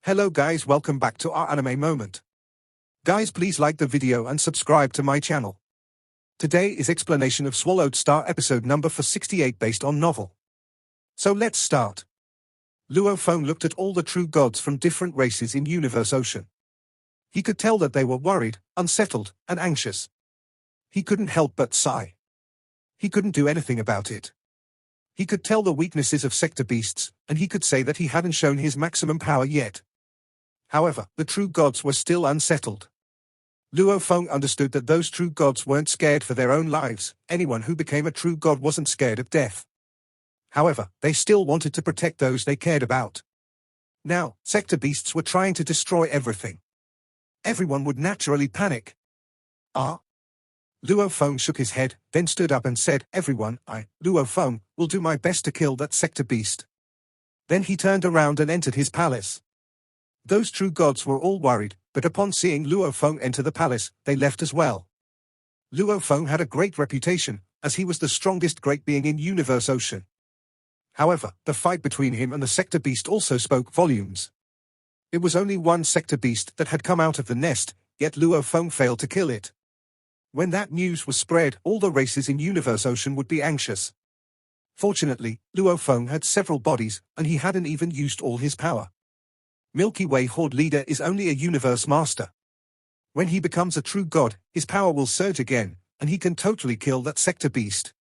Hello guys, welcome back to our anime moment. Guys, please like the video and subscribe to my channel. Today is explanation of Swallowed Star episode number 468 based on novel. So let's start. Luo Feng looked at all the true gods from different races in Universe Ocean. He could tell that they were worried, unsettled, and anxious. He couldn't help but sigh. He couldn't do anything about it. He could tell the weaknesses of sector beasts, and he could say that he hadn't shown his maximum power yet. However, the true gods were still unsettled. Luo Feng understood that those true gods weren't scared for their own lives. Anyone who became a true god wasn't scared of death. However, they still wanted to protect those they cared about. Now, sector beasts were trying to destroy everything. Everyone would naturally panic. Luo Feng shook his head, then stood up and said, "Everyone, Luo Feng, will do my best to kill that sector beast." Then he turned around and entered his palace. Those true gods were all worried, but upon seeing Luo Feng enter the palace, they left as well. Luo Feng had a great reputation, as he was the strongest great being in Universe Ocean. However, the fight between him and the sector beast also spoke volumes. It was only one sector beast that had come out of the nest, yet Luo Feng failed to kill it. When that news was spread, all the races in Universe Ocean would be anxious. Fortunately, Luo Feng had several bodies, and he hadn't even used all his power. Milky Way Horde leader is only a universe master. When he becomes a true god, his power will surge again, and he can totally kill that sector beast.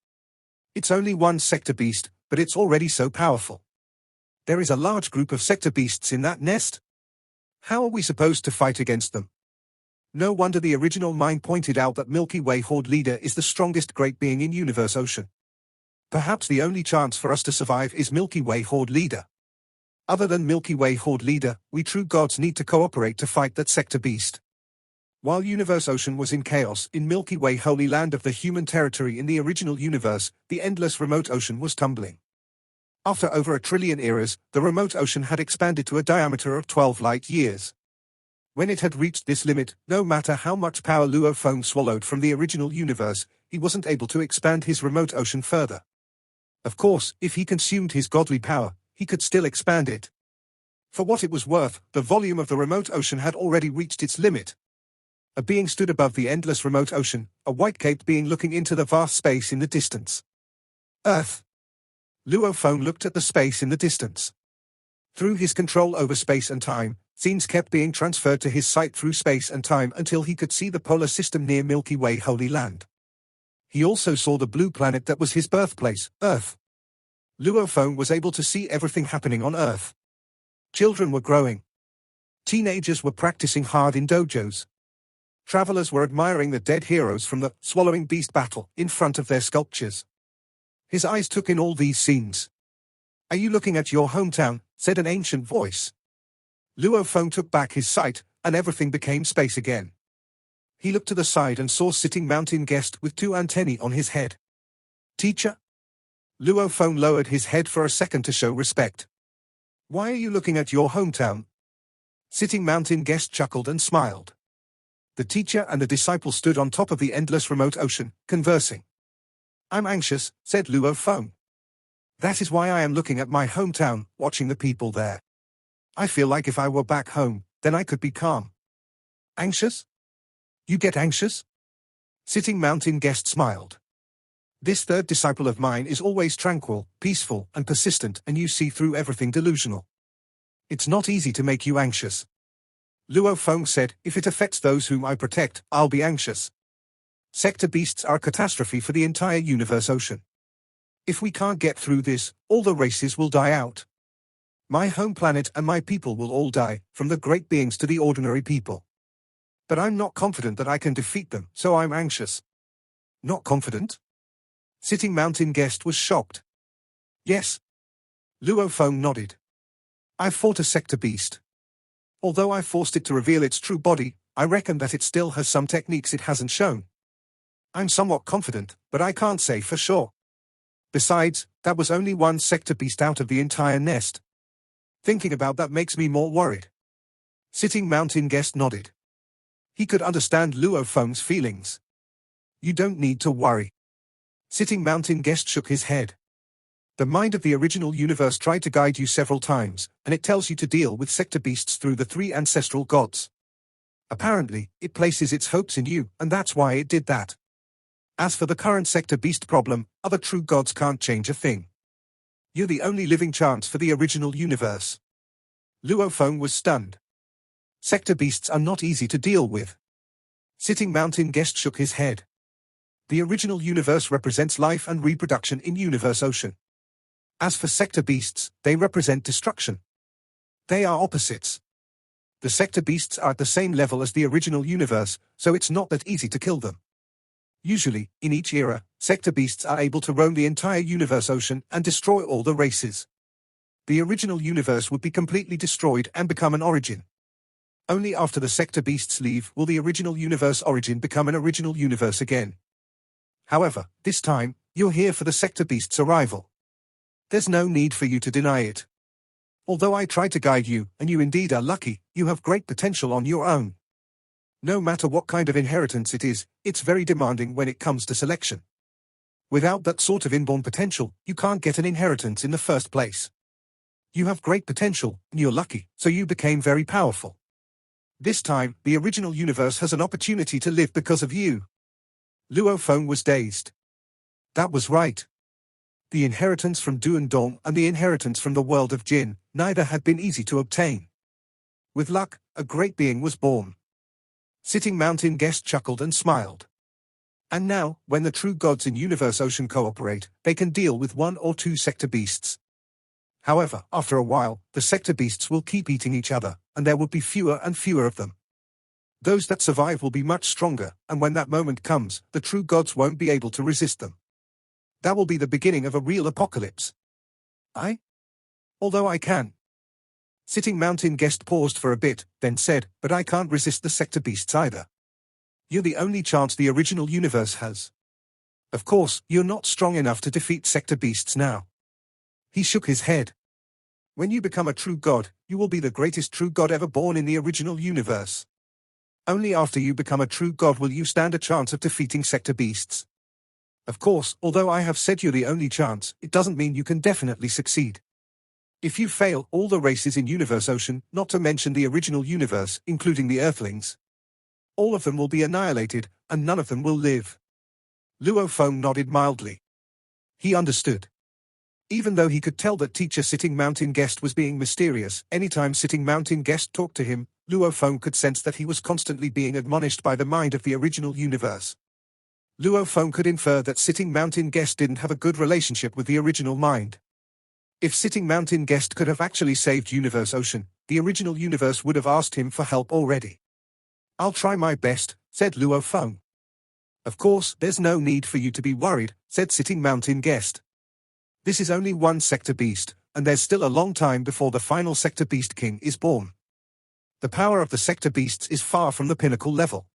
It's only one sector beast, but it's already so powerful. There is a large group of sector beasts in that nest. How are we supposed to fight against them? No wonder the original mind pointed out that Milky Way Horde leader is the strongest great being in Universe Ocean. Perhaps the only chance for us to survive is Milky Way Horde leader. Other than Milky Way Horde leader, we true gods need to cooperate to fight that sector beast. While Universe Ocean was in chaos, in Milky Way Holy Land of the human territory in the original universe, the endless remote ocean was tumbling. After over 1 trillion eras, the remote ocean had expanded to a diameter of 12 light years. When it had reached this limit, no matter how much power Luo Feng swallowed from the original universe, he wasn't able to expand his remote ocean further. Of course, if he consumed his godly power, he could still expand it. For what it was worth, the volume of the remote ocean had already reached its limit. A being stood above the endless remote ocean, a white-caped being looking into the vast space in the distance. Earth. Luo Feng looked at the space in the distance. Through his control over space and time, scenes kept being transferred to his sight through space and time until he could see the polar system near Milky Way Holy Land. He also saw the blue planet that was his birthplace, Earth. Luo Feng was able to see everything happening on Earth. Children were growing. Teenagers were practicing hard in dojos. Travelers were admiring the dead heroes from the swallowing beast battle in front of their sculptures. His eyes took in all these scenes. "Are you looking at your hometown?" said an ancient voice. Luo Feng took back his sight, and everything became space again. He looked to the side and saw sitting mountain guest with 2 antennae on his head. "Teacher?" Luo Feng lowered his head for a second to show respect. "Why are you looking at your hometown?" Sitting mountain guest chuckled and smiled. The teacher and the disciple stood on top of the endless remote ocean, conversing. "I'm anxious," said Luo Feng. "That is why I am looking at my hometown, watching the people there. I feel like if I were back home, then I could be calm." "Anxious? You get anxious?" Sitting mountain guest smiled. "This third disciple of mine is always tranquil, peaceful, and persistent, and you see through everything delusional. It's not easy to make you anxious." Luo Feng said, "If it affects those whom I protect, I'll be anxious. Sector beasts are a catastrophe for the entire Universe Ocean. If we can't get through this, all the races will die out. My home planet and my people will all die, from the great beings to the ordinary people. But I'm not confident that I can defeat them, so I'm anxious." "Not confident?" Sitting mountain guest was shocked. "Yes." Luo Feng nodded. "I've fought a sector beast. Although I forced it to reveal its true body, I reckon that it still has some techniques it hasn't shown. I'm somewhat confident, but I can't say for sure. Besides, that was only one sector beast out of the entire nest. Thinking about that makes me more worried." Sitting mountain guest nodded. He could understand Luo Feng's feelings. "You don't need to worry." Sitting mountain guest shook his head. The mind of the original universe tried to guide you several times, and it tells you to deal with sector beasts through the three ancestral gods. Apparently, it places its hopes in you, and that's why it did that. As for the current sector beast problem, other true gods can't change a thing. You're the only living chance for the original universe. Luo Feng was stunned. Sector beasts are not easy to deal with. Sitting Mountain Guest shook his head. The original universe represents life and reproduction in Universe Ocean. As for sector beasts, they represent destruction. They are opposites. The sector beasts are at the same level as the original universe, so it's not that easy to kill them. Usually, in each era, sector beasts are able to roam the entire Universe Ocean and destroy all the races. The original universe would be completely destroyed and become an origin. Only after the sector beasts leave will the original universe origin become an original universe again. However, this time, you're here for the sector beast's arrival. There's no need for you to deny it. Although I try to guide you, and you indeed are lucky, you have great potential on your own. No matter what kind of inheritance it is, it's very demanding when it comes to selection. Without that sort of inborn potential, you can't get an inheritance in the first place. You have great potential, and you're lucky, so you became very powerful. This time, the original universe has an opportunity to live because of you. Luo Feng was dazed. That was right. The inheritance from Duan Dong and the inheritance from the world of Jin, neither had been easy to obtain. With luck, a great being was born. Sitting Mountain Guest chuckled and smiled. And now, when the true gods in Universe Ocean cooperate, they can deal with one or two sector beasts. However, after a while, the sector beasts will keep eating each other, and there will be fewer and fewer of them. Those that survive will be much stronger, and when that moment comes, the true gods won't be able to resist them. That will be the beginning of a real apocalypse. Although I can. Sitting Mountain Guest paused for a bit, then said, but I can't resist the sector beasts either. You're the only chance the original universe has. Of course, you're not strong enough to defeat sector beasts now. He shook his head. When you become a true god, you will be the greatest true god ever born in the original universe. Only after you become a true god will you stand a chance of defeating sector beasts. Of course, although I have said you're the only chance, it doesn't mean you can definitely succeed. If you fail, all the races in Universe Ocean, not to mention the original universe, including the Earthlings, all of them will be annihilated, and none of them will live. Luo Feng nodded mildly. He understood. Even though he could tell that teacher Sitting Mountain Guest was being mysterious, anytime Sitting Mountain Guest talked to him, Luo Feng could sense that he was constantly being admonished by the mind of the original universe. Luo Feng could infer that Sitting Mountain Guest didn't have a good relationship with the original mind. If Sitting Mountain Guest could have actually saved Universe Ocean, the original universe would have asked him for help already. I'll try my best, said Luo Feng. Of course, there's no need for you to be worried, said Sitting Mountain Guest. This is only one sector beast, and there's still a long time before the final sector beast king is born. The power of the sector beasts is far from the pinnacle level.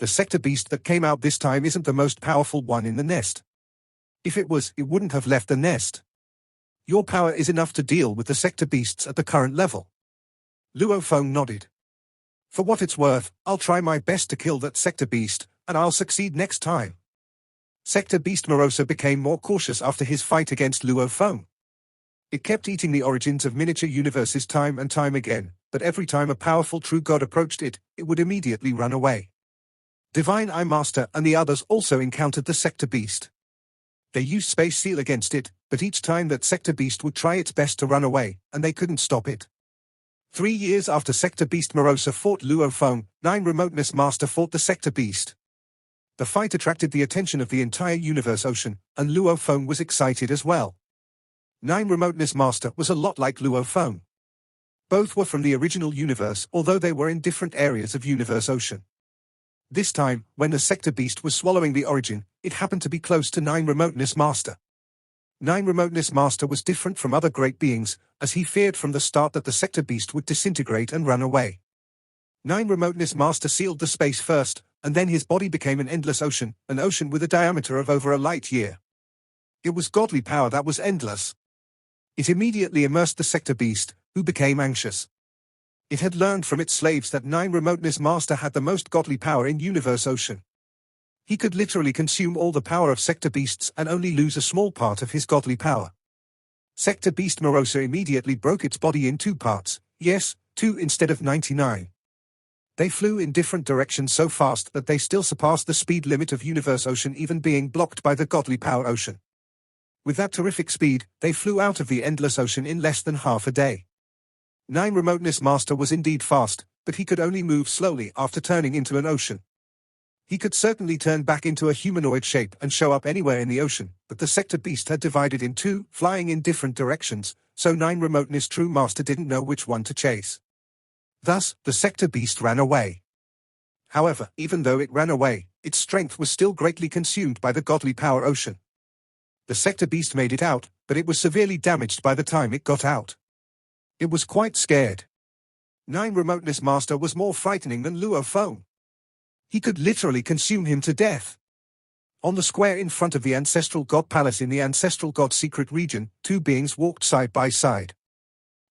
The sector beast that came out this time isn't the most powerful one in the nest. If it was, it wouldn't have left the nest. Your power is enough to deal with the sector beasts at the current level. Luo Feng nodded. For what it's worth, I'll try my best to kill that sector beast, and I'll succeed next time. Sector beast Morosa became more cautious after his fight against Luo Feng. It kept eating the origins of miniature universes time and time again, but every time a powerful true god approached it, it would immediately run away. Divine Eye Master and the others also encountered the sector beast. They used Space Seal against it, but each time that sector beast would try its best to run away, and they couldn't stop it. 3 years after sector beast Morosa fought Luo Feng, 9 Remoteness Master fought the sector beast. The fight attracted the attention of the entire Universe Ocean, and Luo Feng was excited as well. 9 Remoteness Master was a lot like Luo Feng. Both were from the original universe, although they were in different areas of Universe Ocean. This time, when the sector beast was swallowing the origin, it happened to be close to 9 Remoteness Master. 9 Remoteness Master was different from other great beings, as he feared from the start that the sector beast would disintegrate and run away. 9 Remoteness Master sealed the space first, and then his body became an endless ocean, an ocean with a diameter of over a light year. It was godly power that was endless. It immediately immersed the sector beast, who became anxious. It had learned from its slaves that 9 Remoteness Master had the most godly power in Universe Ocean. He could literally consume all the power of sector beasts and only lose a small part of his godly power. Sector Beast Morosa immediately broke its body in 2 parts, yes, 2 instead of 99. They flew in different directions so fast that they still surpassed the speed limit of Universe Ocean, even being blocked by the godly Power Ocean. With that terrific speed, they flew out of the endless ocean in less than half a day. 9 Remoteness Master was indeed fast, but he could only move slowly after turning into an ocean. He could certainly turn back into a humanoid shape and show up anywhere in the ocean, but the Sector Beast had divided in 2, flying in different directions, so 9 Remoteness True Master didn't know which one to chase. Thus, the Sector Beast ran away. However, even though it ran away, its strength was still greatly consumed by the godly Power Ocean. The Sector Beast made it out, but it was severely damaged by the time it got out. It was quite scared. 9 Remoteness Master was more frightening than Luo Feng. He could literally consume him to death. On the square in front of the Ancestral God Palace in the Ancestral God Secret Region, 2 beings walked side by side.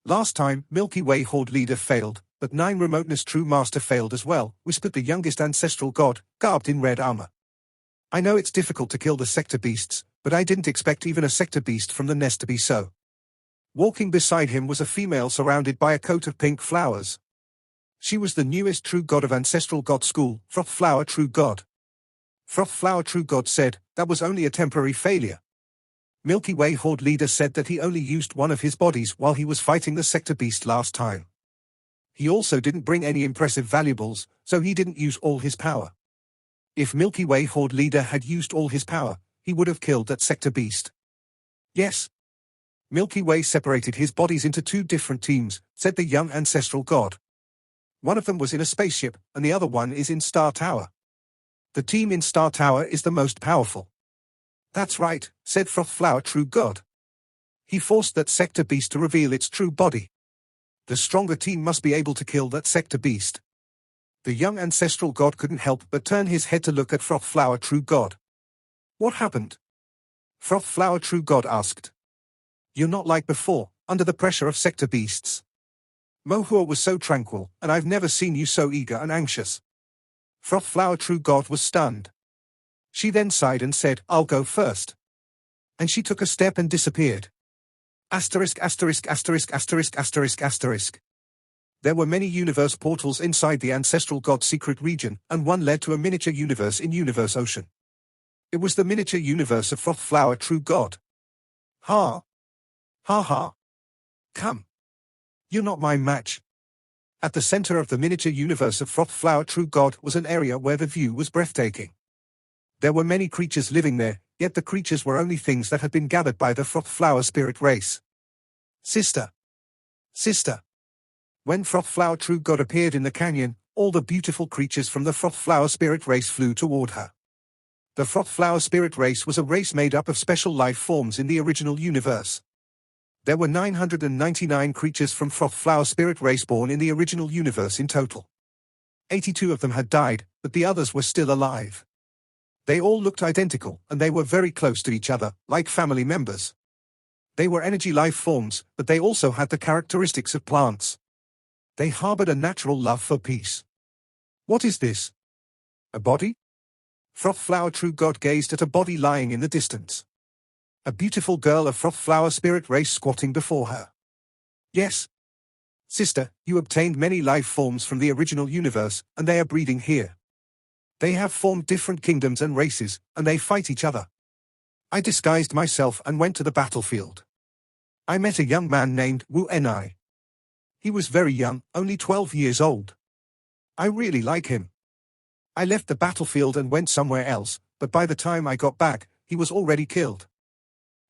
Last time, Milky Way Horde Leader failed, but 9 Remoteness True Master failed as well, whispered the youngest Ancestral God, garbed in red armor. I know it's difficult to kill the Sector Beasts, but I didn't expect even a Sector Beast from the nest to be so. Walking beside him was a female surrounded by a coat of pink flowers. She was the newest True God of Ancestral God School, Froth Flower True God. Froth Flower True God said, that was only a temporary failure. Milky Way Horde Leader said that he only used one of his bodies while he was fighting the Sector Beast last time. He also didn't bring any impressive valuables, so he didn't use all his power. If Milky Way Horde Leader had used all his power, he would have killed that Sector Beast. Yes. Milky Way separated his bodies into 2 different teams, said the young Ancestral God. One of them was in a spaceship, and the other one is in Star Tower. The team in Star Tower is the most powerful. That's right, said Froth Flower True God. He forced that Sector Beast to reveal its true body. The stronger team must be able to kill that Sector Beast. The young Ancestral God couldn't help but turn his head to look at Froth Flower True God. What happened? Froth Flower True God asked. You're not like before, under the pressure of Sector Beasts. Mohua was so tranquil, and I've never seen you so eager and anxious. Froth Flower True God was stunned. She then sighed and said, I'll go first. And she took a step and disappeared. Asterisk asterisk asterisk asterisk asterisk asterisk. There were many universe portals inside the Ancestral God Secret Region, and one led to a miniature universe in Universe Ocean. It was the miniature universe of Froth Flower True God. Ha! Ha ha! Come! You're not my match. At the center of the miniature universe of Froth Flower True God was an area where the view was breathtaking. There were many creatures living there, yet the creatures were only things that had been gathered by the Froth Flower Spirit race. Sister! Sister! When Froth Flower True God appeared in the canyon, all the beautiful creatures from the Froth Flower Spirit race flew toward her. The Froth Flower Spirit race was a race made up of special life forms in the original universe. There were 999 creatures from Froth Flower Spirit race born in the original universe in total. 82 of them had died, but the others were still alive. They all looked identical, and they were very close to each other, like family members. They were energy life forms, but they also had the characteristics of plants. They harbored a natural love for peace. What is this? A body? Froth Flower True God gazed at a body lying in the distance. A beautiful girl of Froth Flower Spirit race squatting before her. Yes. Sister, you obtained many life forms from the original universe, and they are breeding here. They have formed different kingdoms and races, and they fight each other. I disguised myself and went to the battlefield. I met a young man named Wu Enai. He was very young, only 12 years old. I really like him. I left the battlefield and went somewhere else, but by the time I got back, he was already killed.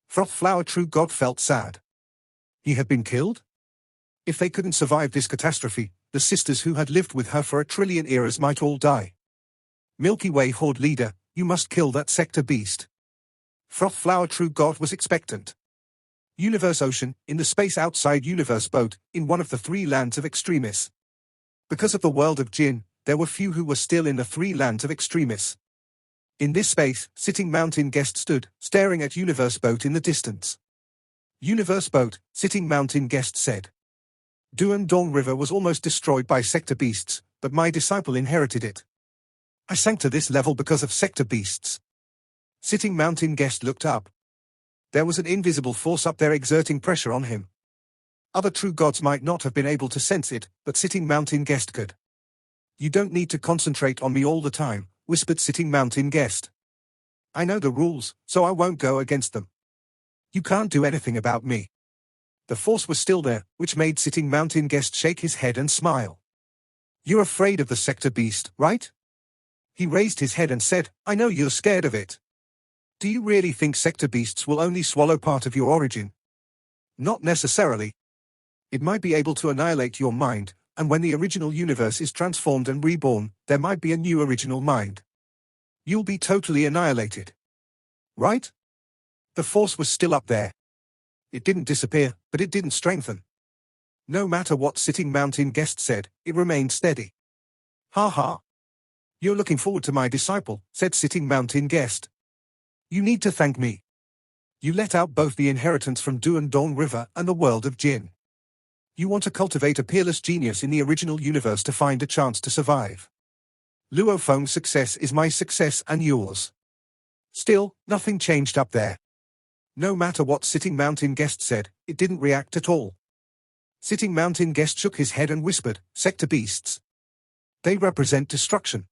Froth Flower True God felt sad. He had been killed? If they couldn't survive this catastrophe, the sisters who had lived with her for 1 trillion eras might all die. Milky Way Horde Leader, you must kill that Sector Beast. Froth Flower True God was expectant. Universe Ocean, in the space outside Universe Boat, in one of the 3 lands of Extremis. Because of the world of Jinn, there were few who were still in the 3 lands of Extremis. In this space, Sitting Mountain Guest stood, staring at Universe Boat in the distance. Universe Boat, Sitting Mountain Guest said. Duan Dong River was almost destroyed by Sector Beasts, but my disciple inherited it. I sank to this level because of Sector Beasts. Sitting Mountain Guest looked up. There was an invisible force up there exerting pressure on him. Other true gods might not have been able to sense it, but Sitting Mountain Guest could. "You don't need to concentrate on me all the time," whispered Sitting Mountain Guest. "I know the rules, so I won't go against them. You can't do anything about me." The force was still there, which made Sitting Mountain Guest shake his head and smile. "You're afraid of the Sector Beast, right?" He raised his head and said, "I know you're scared of it. Do you really think Sector Beasts will only swallow part of your origin?" "Not necessarily. It might be able to annihilate your mind, and when the original universe is transformed and reborn, there might be a new original mind. You'll be totally annihilated. Right?" The force was still up there. It didn't disappear, but it didn't strengthen. No matter what Sitting Mountain Guest said, it remained steady. "Ha ha. You're looking forward to my disciple," said Sitting Mountain Guest. "You need to thank me. You let out both the inheritance from Duan Dawn River and the world of Jin. You want to cultivate a peerless genius in the original universe to find a chance to survive. Luo Feng's success is my success and yours." Still, nothing changed up there. No matter what Sitting Mountain Guest said, it didn't react at all. Sitting Mountain Guest shook his head and whispered, "Sector Beasts. They represent destruction.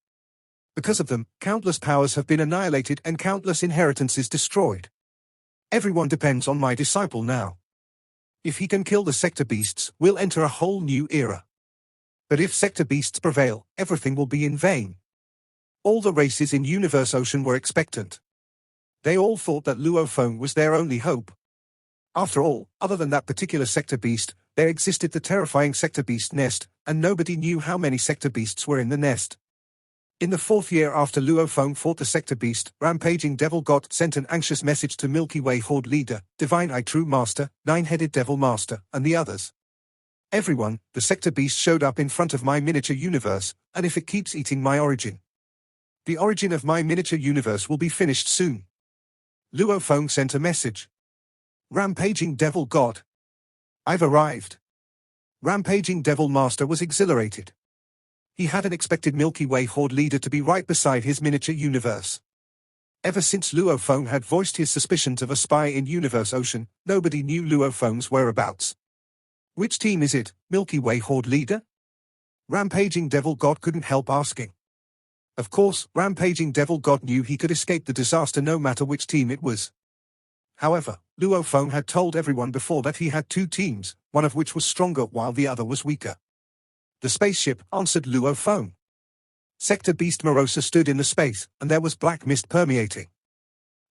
Because of them, countless powers have been annihilated and countless inheritances destroyed. Everyone depends on my disciple now. If he can kill the Sector Beasts, we'll enter a whole new era. But if Sector Beasts prevail, everything will be in vain." All the races in Universe Ocean were expectant. They all thought that Luo Feng was their only hope. After all, other than that particular Sector Beast, there existed the terrifying Sector Beast nest, and nobody knew how many Sector Beasts were in the nest. In the 4th year after Luo Feng fought the Sector Beast, Rampaging Devil God sent an anxious message to Milky Way Horde Leader, Divine Eye True Master, Nine-Headed Devil Master, and the others. "Everyone, the Sector Beast showed up in front of my miniature universe, and if it keeps eating my origin, the origin of my miniature universe will be finished soon." Luo Feng sent a message. "Rampaging Devil God. I've arrived." Rampaging Devil Master was exhilarated. He hadn't expected Milky Way Horde Leader to be right beside his miniature universe. Ever since Luo Feng had voiced his suspicions of a spy in Universe Ocean, nobody knew Luo Feng's whereabouts. "Which team is it, Milky Way Horde Leader?" Rampaging Devil God couldn't help asking. Of course, Rampaging Devil God knew he could escape the disaster no matter which team it was. However, Luo Feng had told everyone before that he had 2 teams, one of which was stronger while the other was weaker. "The spaceship," answered Luo Feng. Sector Beast Morosa stood in the space, and there was black mist permeating.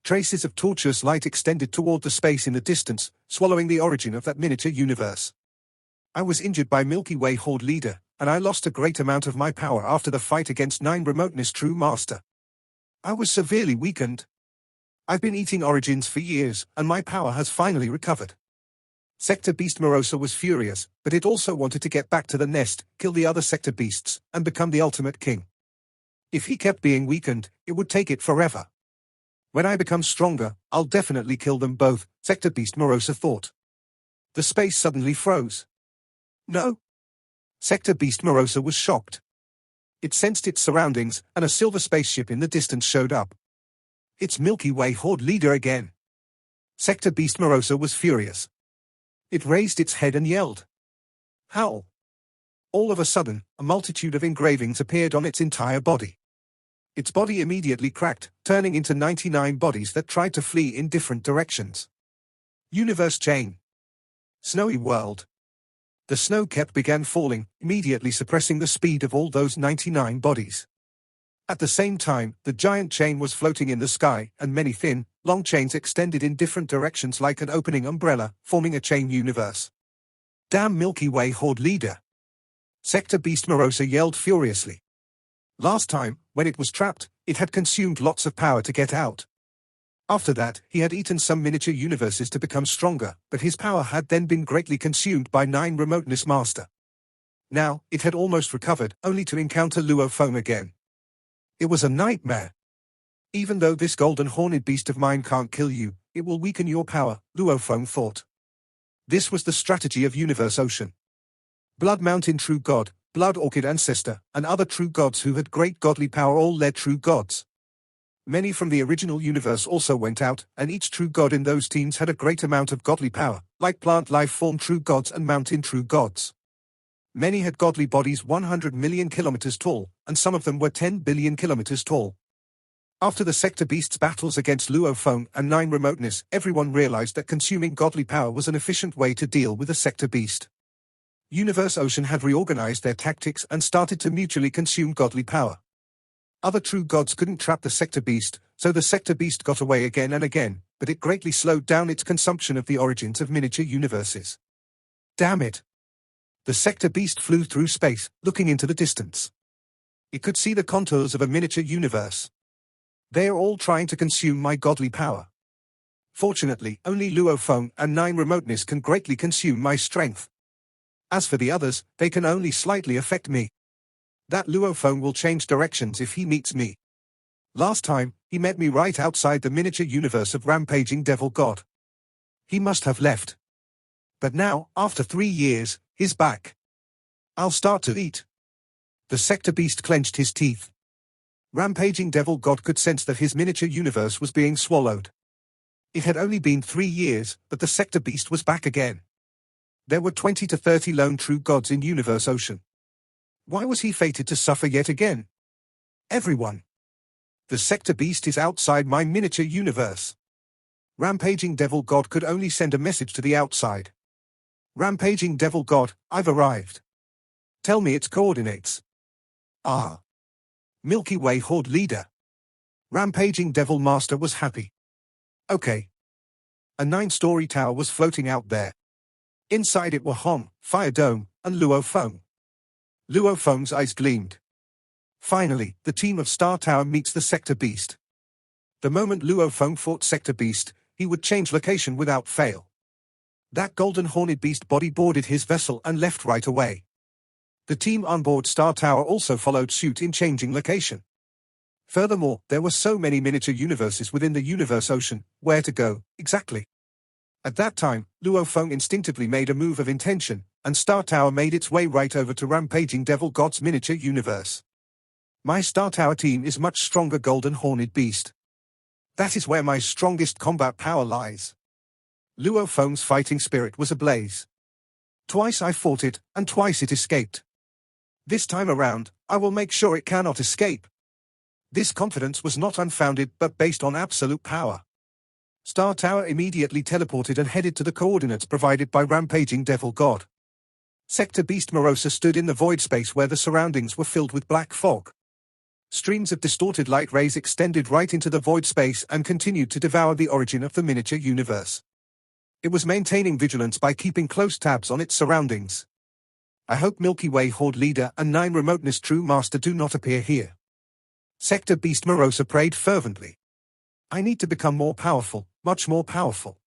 Traces of tortuous light extended toward the space in the distance, swallowing the origin of that miniature universe. "I was injured by Milky Way Horde Leader, and I lost a great amount of my power after the fight against 9 Remoteness True Master. I was severely weakened. I've been eating origins for years, and my power has finally recovered." Sector Beast Morosa was furious, but it also wanted to get back to the nest, kill the other Sector Beasts, and become the ultimate king. If he kept being weakened, it would take it forever. "When I become stronger, I'll definitely kill them both," Sector Beast Morosa thought. The space suddenly froze. "No." Sector Beast Morosa was shocked. It sensed its surroundings, and a silver spaceship in the distance showed up. "It's Milky Way Horde Leader again." Sector Beast Morosa was furious. It raised its head and yelled. "Howl!" All of a sudden, a multitude of engravings appeared on its entire body. Its body immediately cracked, turning into 99 bodies that tried to flee in different directions. Universe Chain. Snowy World. The snow began falling, immediately suppressing the speed of all those 99 bodies. At the same time, the giant chain was floating in the sky, and many thin, long chains extended in different directions like an opening umbrella, forming a chain universe. "Damn Milky Way Horde Leader!" Sector Beast Morosa yelled furiously. Last time, when it was trapped, it had consumed lots of power to get out. After that, he had eaten some miniature universes to become stronger, but his power had then been greatly consumed by 9 Remoteness Master. Now, it had almost recovered, only to encounter Luo Feng again. It was a nightmare. "Even though this golden horned beast of mine can't kill you, it will weaken your power," Luo Feng thought. This was the strategy of Universe Ocean. Blood Mountain True God, Blood Orchid Ancestor, and other true gods who had great godly power all led true gods. Many from the original universe also went out, and each true god in those teams had a great amount of godly power, like plant life form true gods and mountain true gods. Many had godly bodies 100 million kilometers tall, and some of them were 10 billion kilometers tall. After the Sector Beasts' battles against Luo Feng and Nine Remoteness, everyone realized that consuming godly power was an efficient way to deal with the Sector Beast. Universe Ocean had reorganized their tactics and started to mutually consume godly power. Other true gods couldn't trap the Sector Beast, so the Sector Beast got away again and again, but it greatly slowed down its consumption of the origins of miniature universes. Damn it! The Sector Beast flew through space, looking into the distance. It could see the contours of a miniature universe. They are all trying to consume my godly power. Fortunately, only Luo Feng and Nine Remoteness can greatly consume my strength. As for the others, they can only slightly affect me. That Luo Feng will change directions if he meets me. Last time, he met me right outside the miniature universe of Rampaging Devil God. He must have left. But now, after 3 years, he's back. I'll start to eat. The Sector Beast clenched his teeth. Rampaging Devil God could sense that his miniature universe was being swallowed. It had only been 3 years, but the Sector Beast was back again. There were 20 to 30 lone true gods in Universe Ocean. Why was he fated to suffer yet again? Everyone. The Sector Beast is outside my miniature universe. Rampaging Devil God could only send a message to the outside. Rampaging Devil God, I've arrived. Tell me its coordinates. Ah. Milky Way Horde Leader. Rampaging Devil Master was happy. Okay. A 9-story tower was floating out there. Inside it were Hong, Fire Dome, and Luo Feng. Luo Feng's eyes gleamed. Finally, the team of Star Tower meets the Sector Beast. The moment Luo Feng fought Sector Beast, he would change location without fail. That golden horned beast body boarded his vessel and left right away. The team on board Star Tower also followed suit in changing location. Furthermore, there were so many miniature universes within the Universe Ocean, where to go, exactly? At that time, Luo Feng instinctively made a move of intention, and Star Tower made its way right over to Rampaging Devil God's miniature universe. My Star Tower team is much stronger golden horned beast. That is where my strongest combat power lies. Luo Feng's fighting spirit was ablaze. Twice I fought it, and twice it escaped. This time around, I will make sure it cannot escape. This confidence was not unfounded but based on absolute power. Star Tower immediately teleported and headed to the coordinates provided by Rampaging Devil God. Sector Beast Morosa stood in the void space where the surroundings were filled with black fog. Streams of distorted light rays extended right into the void space and continued to devour the origin of the miniature universe. It was maintaining vigilance by keeping close tabs on its surroundings. I hope Milky Way Horde Leader and Nine Remoteness True Master do not appear here. Sector Beast Morosa prayed fervently. I need to become more powerful, much more powerful.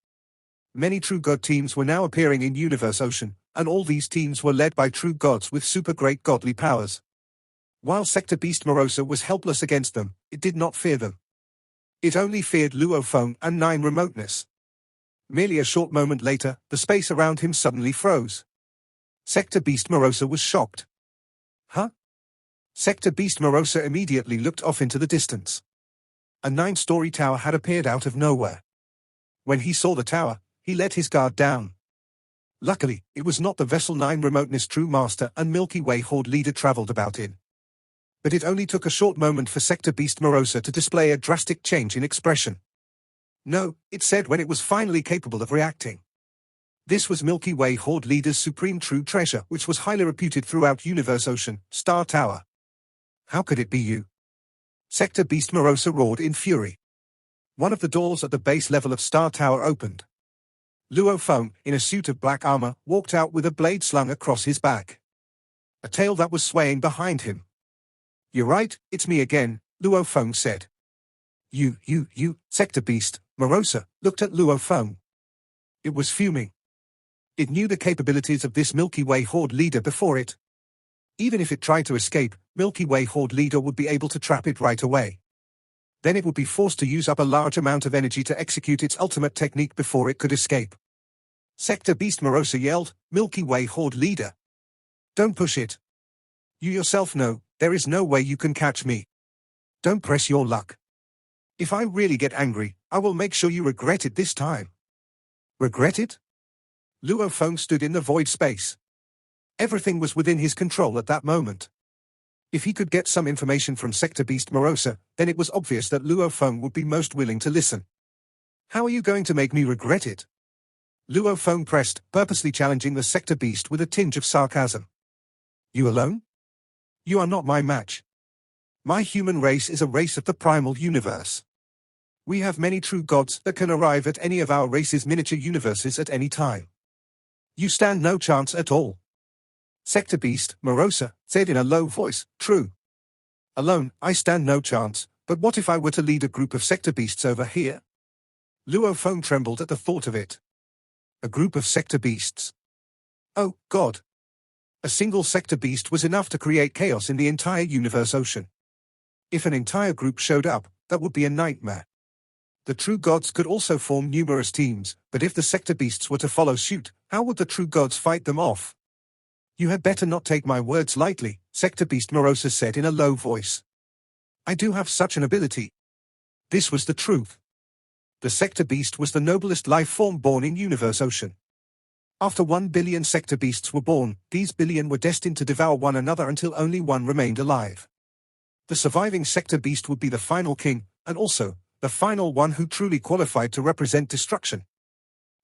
Many true god teams were now appearing in Universe Ocean, and all these teams were led by true gods with super great godly powers. While Sector Beast Morosa was helpless against them, it did not fear them. It only feared Luo Feng and Nine Remoteness. Merely a short moment later, the space around him suddenly froze. Sector Beast Morosa was shocked. Huh? Sector Beast Morosa immediately looked off into the distance. A 9-story tower had appeared out of nowhere. When he saw the tower, he let his guard down. Luckily, it was not the vessel Nine Remoteness True Master and Milky Way Horde Leader traveled about in. But it only took a short moment for Sector Beast Morosa to display a drastic change in expression. No, it said when it was finally capable of reacting. This was Milky Way Horde Leader's supreme true treasure, which was highly reputed throughout Universe Ocean, Star Tower. How could it be you? Sector Beast Morosa roared in fury. One of the doors at the base level of Star Tower opened. Luo Feng, in a suit of black armor, walked out with a blade slung across his back. A tail that was swaying behind him. You're right, it's me again, Luo Feng said. You, Sector Beast, Morosa, looked at Luo Feng. It was fuming. It knew the capabilities of this Milky Way Horde Leader before it. Even if it tried to escape, Milky Way Horde Leader would be able to trap it right away. Then it would be forced to use up a large amount of energy to execute its ultimate technique before it could escape. Sector Beast Morosa yelled, Milky Way Horde Leader. Don't push it. You yourself know, there is no way you can catch me. Don't press your luck. If I really get angry, I will make sure you regret it this time. Regret it? Luo Feng stood in the void space. Everything was within his control at that moment. If he could get some information from Sector Beast Morosa, then it was obvious that Luo Feng would be most willing to listen. How are you going to make me regret it? Luo Feng pressed, purposely challenging the Sector Beast with a tinge of sarcasm. You alone? You are not my match. My human race is a race of the primal universe. We have many true gods that can arrive at any of our race's miniature universes at any time. You stand no chance at all. Sector Beast, Morosa, said in a low voice, true. Alone, I stand no chance, but what if I were to lead a group of Sector Beasts over here? Luo Feng trembled at the thought of it. A group of Sector Beasts. Oh, God. A single Sector Beast was enough to create chaos in the entire universe ocean. If an entire group showed up, that would be a nightmare. The true gods could also form numerous teams, but if the Sector Beasts were to follow suit, how would the true gods fight them off? You had better not take my words lightly, Sector Beast Morosa said in a low voice. I do have such an ability. This was the truth. The Sector Beast was the noblest life form born in Universe Ocean. After 1 billion Sector Beasts were born, these billion were destined to devour one another until only one remained alive. The surviving Sector Beast would be the final king, and also, the final one who truly qualified to represent destruction.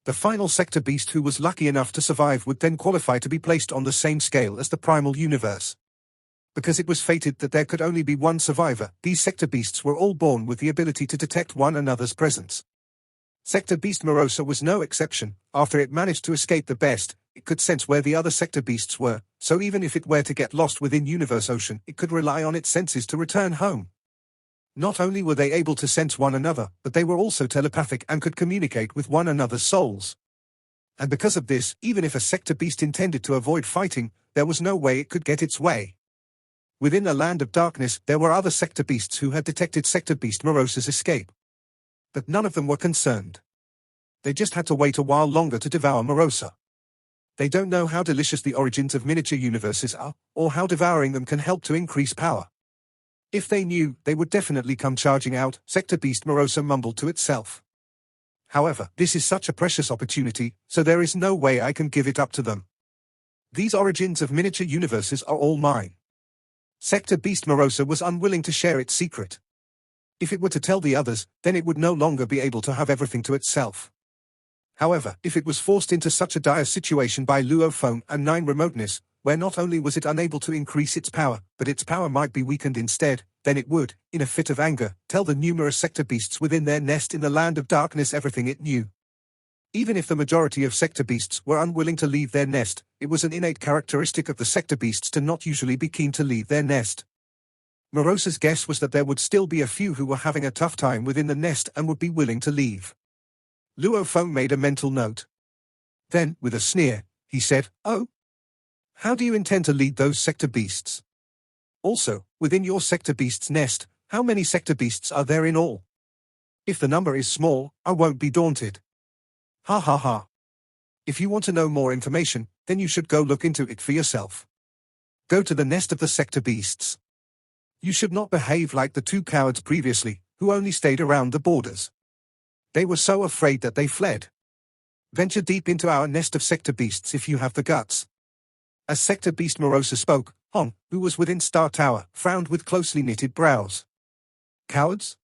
The final Sector Beast who was lucky enough to survive would then qualify to be placed on the same scale as the primal universe. Because it was fated that there could only be one survivor, these Sector Beasts were all born with the ability to detect one another's presence. Sector Beast Morosa was no exception. After it managed to escape the best, it could sense where the other Sector Beasts were, so even if it were to get lost within Universe Ocean, it could rely on its senses to return home. Not only were they able to sense one another, but they were also telepathic and could communicate with one another's souls. And because of this, even if a Sector Beast intended to avoid fighting, there was no way it could get its way. Within the land of darkness, there were other Sector Beasts who had detected Sector Beast Morosa's escape. But none of them were concerned. They just had to wait a while longer to devour Morosa. They don't know how delicious the origins of miniature universes are, or how devouring them can help to increase power. If they knew, they would definitely come charging out, Sector Beast Morosa mumbled to itself. However, this is such a precious opportunity, so there is no way I can give it up to them. These origins of miniature universes are all mine. Sector Beast Morosa was unwilling to share its secret. If it were to tell the others, then it would no longer be able to have everything to itself. However, if it was forced into such a dire situation by Luo Feng and Nine Remoteness, where not only was it unable to increase its power, but its power might be weakened instead, then it would, in a fit of anger, tell the numerous Sector Beasts within their nest in the land of darkness everything it knew. Even if the majority of Sector Beasts were unwilling to leave their nest, it was an innate characteristic of the Sector Beasts to not usually be keen to leave their nest. Morosa's guess was that there would still be a few who were having a tough time within the nest and would be willing to leave. Luo Feng made a mental note. Then, with a sneer, he said, "Oh? How do you intend to lead those Sector Beasts? Also, within your Sector Beast's nest, how many Sector Beasts are there in all? If the number is small, I won't be daunted." Ha ha ha. If you want to know more information, then you should go look into it for yourself. Go to the nest of the Sector Beasts. You should not behave like the two cowards previously, who only stayed around the borders. They were so afraid that they fled. Venture deep into our nest of Sector Beasts if you have the guts. As Sector Beast Morosa spoke, Hong, who was within Star Tower, frowned with closely knitted brows. Cowards?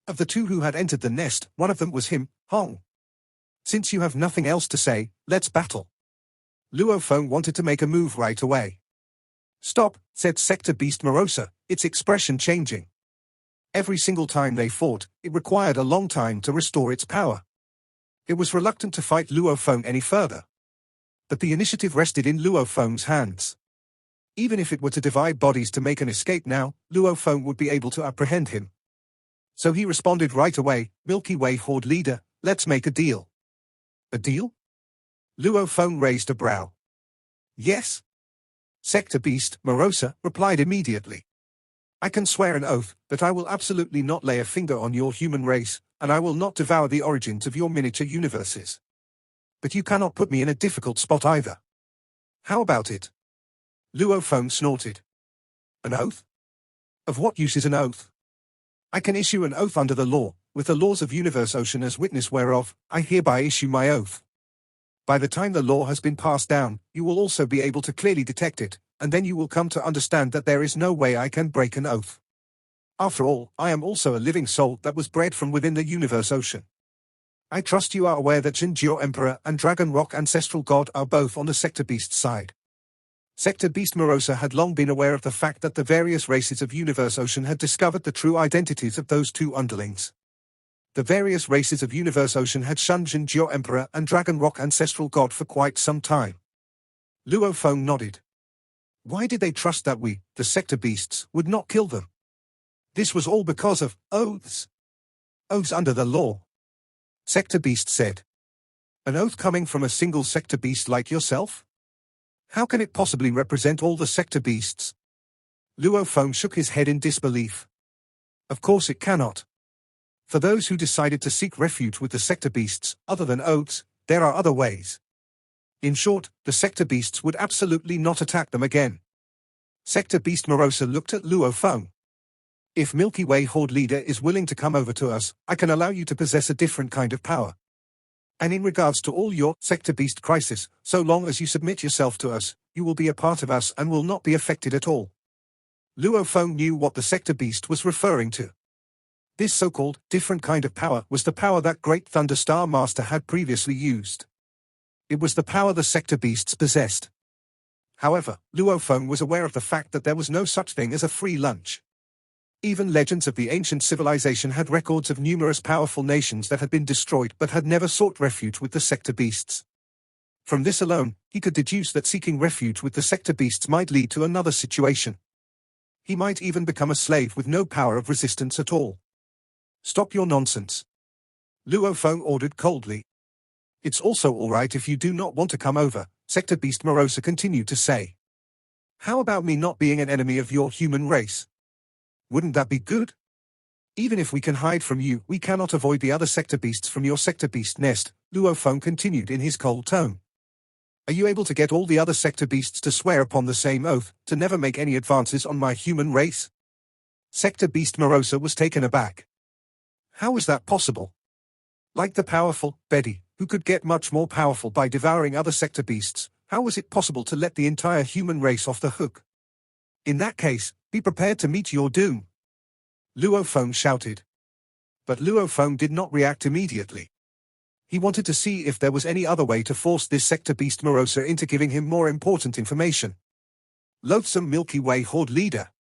Of the two who had entered the nest, one of them was him, Hong. Since you have nothing else to say, let's battle. Luo Feng wanted to make a move right away. Stop, said Sector Beast Morosa, its expression changing. Every single time they fought, it required a long time to restore its power. It was reluctant to fight Luo Feng any further. But the initiative rested in Luo Feng's hands. Even if it were to divide bodies to make an escape now, Luo Feng would be able to apprehend him. So he responded right away, Milky Way Horde leader, let's make a deal. A deal? Luo Feng raised a brow. Yes. Sector Beast, Morosa, replied immediately. I can swear an oath that I will absolutely not lay a finger on your human race, and I will not devour the origins of your miniature universes. But you cannot put me in a difficult spot either. How about it? Luo Feng snorted. An oath? Of what use is an oath? I can issue an oath under the law, with the laws of universe ocean as witness whereof, I hereby issue my oath. By the time the law has been passed down, you will also be able to clearly detect it, and then you will come to understand that there is no way I can break an oath. After all, I am also a living soul that was bred from within the universe ocean. I trust you are aware that Jinjio Emperor and Dragon Rock Ancestral God are both on the Sector Beast side. Sector Beast Morosa had long been aware of the fact that the various races of Universe Ocean had discovered the true identities of those two underlings. The various races of Universe Ocean had shunned Jinjio Emperor and Dragon Rock Ancestral God for quite some time. Luo Feng nodded. Why did they trust that we, the Sector Beasts, would not kill them? This was all because of oaths. Oaths under the law. Sector Beast said. An oath coming from a single Sector Beast like yourself? How can it possibly represent all the Sector Beasts? Luo Feng shook his head in disbelief. Of course it cannot. For those who decided to seek refuge with the Sector Beasts, other than oaths, there are other ways. In short, the Sector Beasts would absolutely not attack them again. Sector Beast Morosa looked at Luo Feng. If Milky Way Horde leader is willing to come over to us, I can allow you to possess a different kind of power. And in regards to all your Sector Beast crisis, so long as you submit yourself to us, you will be a part of us and will not be affected at all. Luo Feng knew what the Sector Beast was referring to. This so-called different kind of power was the power that Great Thunderstar Master had previously used. It was the power the Sector Beasts possessed. However, Luo Feng was aware of the fact that there was no such thing as a free lunch. Even legends of the ancient civilization had records of numerous powerful nations that had been destroyed but had never sought refuge with the Sector Beasts. From this alone, he could deduce that seeking refuge with the Sector Beasts might lead to another situation. He might even become a slave with no power of resistance at all. Stop your nonsense. Luo Feng ordered coldly. It's also all right if you do not want to come over, Sector Beast Morosa continued to say. How about me not being an enemy of your human race? Wouldn't that be good? Even if we can hide from you, we cannot avoid the other Sector Beasts from your Sector Beast nest, Luo Feng continued in his cold tone. Are you able to get all the other Sector Beasts to swear upon the same oath, to never make any advances on my human race? Sector Beast Morosa was taken aback. How is that possible? Like the powerful Betty, who could get much more powerful by devouring other Sector Beasts, how was it possible to let the entire human race off the hook? In that case, be prepared to meet your doom. Luo Feng shouted. But Luo Feng did not react immediately. He wanted to see if there was any other way to force this Sector Beast Morosa into giving him more important information. Loathsome Milky Way Horde leader.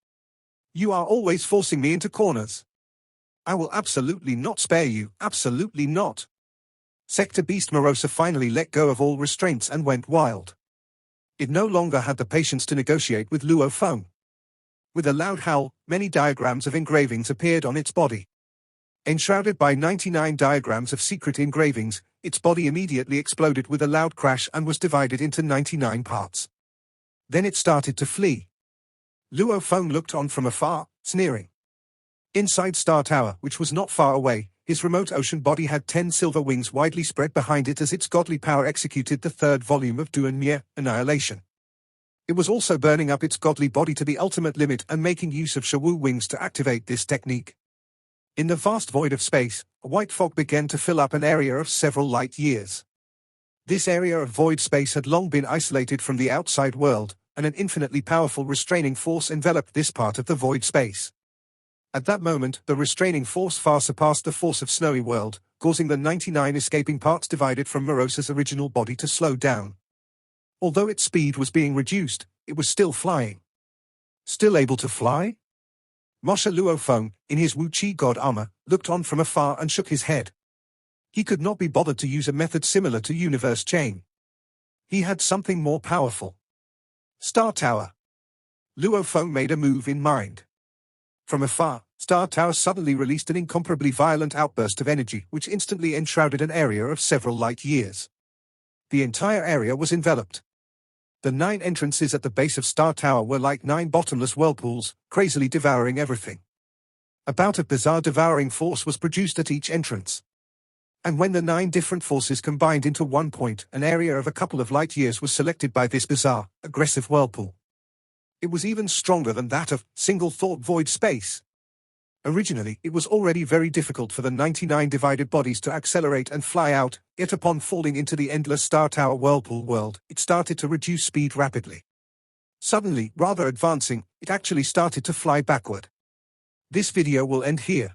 You are always forcing me into corners. I will absolutely not spare you, absolutely not. Sector Beast Morosa finally let go of all restraints and went wild. It no longer had the patience to negotiate with Luo Feng. With a loud howl, many diagrams of engravings appeared on its body. Enshrouded by 99 diagrams of secret engravings, its body immediately exploded with a loud crash and was divided into 99 parts. Then it started to flee. Luo Feng looked on from afar, sneering. Inside Star Tower, which was not far away, his remote ocean body had 10 silver wings widely spread behind it as its godly power executed the third volume of Duan Mie, Annihilation. It was also burning up its godly body to the ultimate limit and making use of Shawu wings to activate this technique. In the vast void of space, a white fog began to fill up an area of several light years. This area of void space had long been isolated from the outside world, and an infinitely powerful restraining force enveloped this part of the void space. At that moment, the restraining force far surpassed the force of Snowy World, causing the 99 escaping parts divided from Morosa's original body to slow down. Although its speed was being reduced, it was still flying. Still able to fly? Moshe Luo Feng, in his Wu Qi god armor, looked on from afar and shook his head. He could not be bothered to use a method similar to Universe Chain. He had something more powerful. Star Tower. Luo Feng made a move in mind. From afar, Star Tower suddenly released an incomparably violent outburst of energy which instantly enshrouded an area of several light years. The entire area was enveloped. The 9 entrances at the base of Star Tower were like 9 bottomless whirlpools, crazily devouring everything. A bout of bizarre devouring force was produced at each entrance. And when the 9 different forces combined into one point, an area of a couple of light years was selected by this bizarre, aggressive whirlpool. It was even stronger than that of single thought void space. Originally, it was already very difficult for the 99 divided bodies to accelerate and fly out, yet upon falling into the endless Star Tower whirlpool world, it started to reduce speed rapidly. Suddenly, rather advancing, it actually started to fly backward. This video will end here.